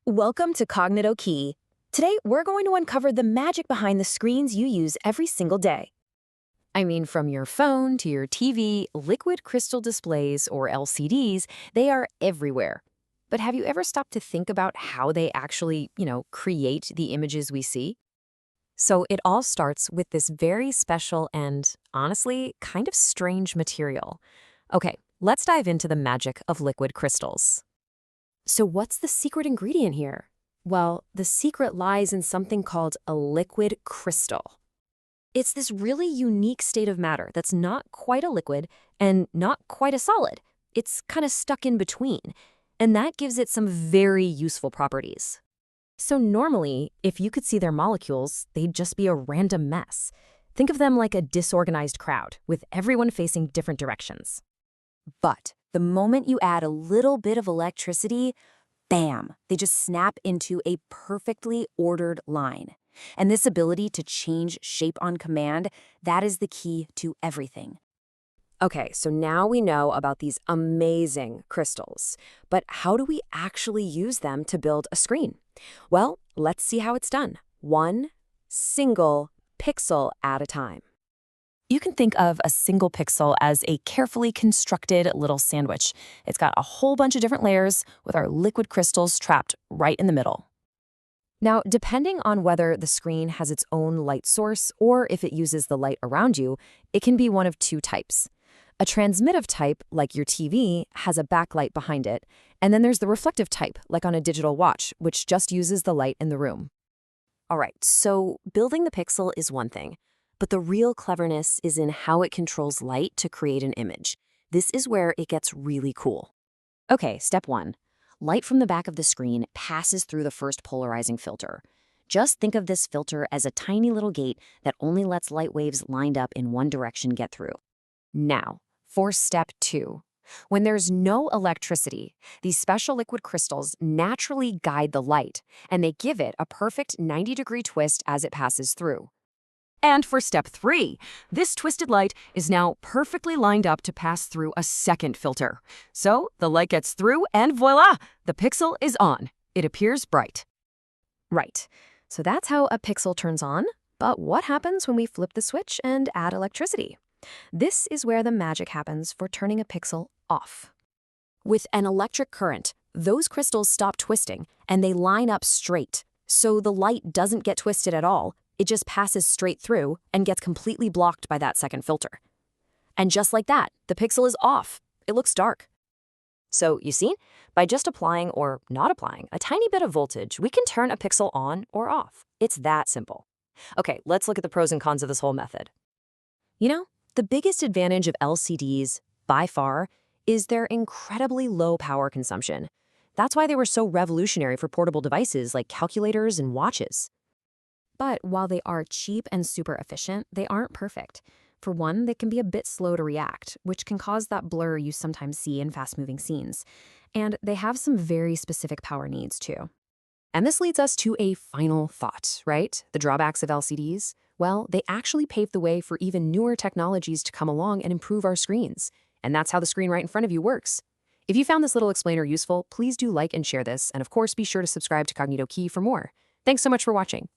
Welcome to Cognito Key. Today, we're going to uncover the magic behind the screens you use every single day. I mean, from your phone to your TV, liquid crystal displays, or LCDs, they are everywhere. But have you ever stopped to think about how they actually, create the images we see? So it all starts with this very special and, honestly, kind of strange material. Okay, let's dive into the magic of liquid crystals. So what's the secret ingredient here? Well, the secret lies in something called a liquid crystal. It's this really unique state of matter that's not quite a liquid and not quite a solid. It's kind of stuck in between, and that gives it some very useful properties. So normally, if you could see their molecules, they'd just be a random mess. Think of them like a disorganized crowd, with everyone facing different directions. But the moment you add a little bit of electricity, bam, they just snap into a perfectly ordered line. And this ability to change shape on command, that is the key to everything. Okay, so now we know about these amazing crystals. But how do we actually use them to build a screen? Well, let's see how it's done. One single pixel at a time. You can think of a single pixel as a carefully constructed little sandwich. It's got a whole bunch of different layers with our liquid crystals trapped right in the middle. Now, depending on whether the screen has its own light source or if it uses the light around you, it can be one of two types. A transmittive type, like your TV, has a backlight behind it, and then there's the reflective type, like on a digital watch, which just uses the light in the room. All right, so building the pixel is one thing. But the real cleverness is in how it controls light to create an image. This is where it gets really cool. Okay, step one. Light from the back of the screen passes through the first polarizing filter. Just think of this filter as a tiny little gate that only lets light waves lined up in one direction get through. Now, for step two. When there's no electricity, these special liquid crystals naturally guide the light, and they give it a perfect 90-degree twist as it passes through. And for step three, this twisted light is now perfectly lined up to pass through a second filter. So the light gets through and voila, the pixel is on. It appears bright. Right, so that's how a pixel turns on. But what happens when we flip the switch and add electricity? This is where the magic happens for turning a pixel off. With an electric current, those crystals stop twisting and they line up straight. So the light doesn't get twisted at all. It just passes straight through and gets completely blocked by that second filter. And just like that, the pixel is off. It looks dark. So, you see, by just applying or not applying a tiny bit of voltage, we can turn a pixel on or off. It's that simple. Okay, let's look at the pros and cons of this whole method. The biggest advantage of LCDs, by far, is their incredibly low power consumption. That's why they were so revolutionary for portable devices like calculators and watches. But while they are cheap and super efficient, they aren't perfect. For one, they can be a bit slow to react, which can cause that blur you sometimes see in fast-moving scenes. And they have some very specific power needs, too. And this leads us to a final thought, right? The drawbacks of LCDs? Well, they actually pave the way for even newer technologies to come along and improve our screens. And that's how the screen right in front of you works. If you found this little explainer useful, please do like and share this. And of course, be sure to subscribe to Cognito Key for more. Thanks so much for watching.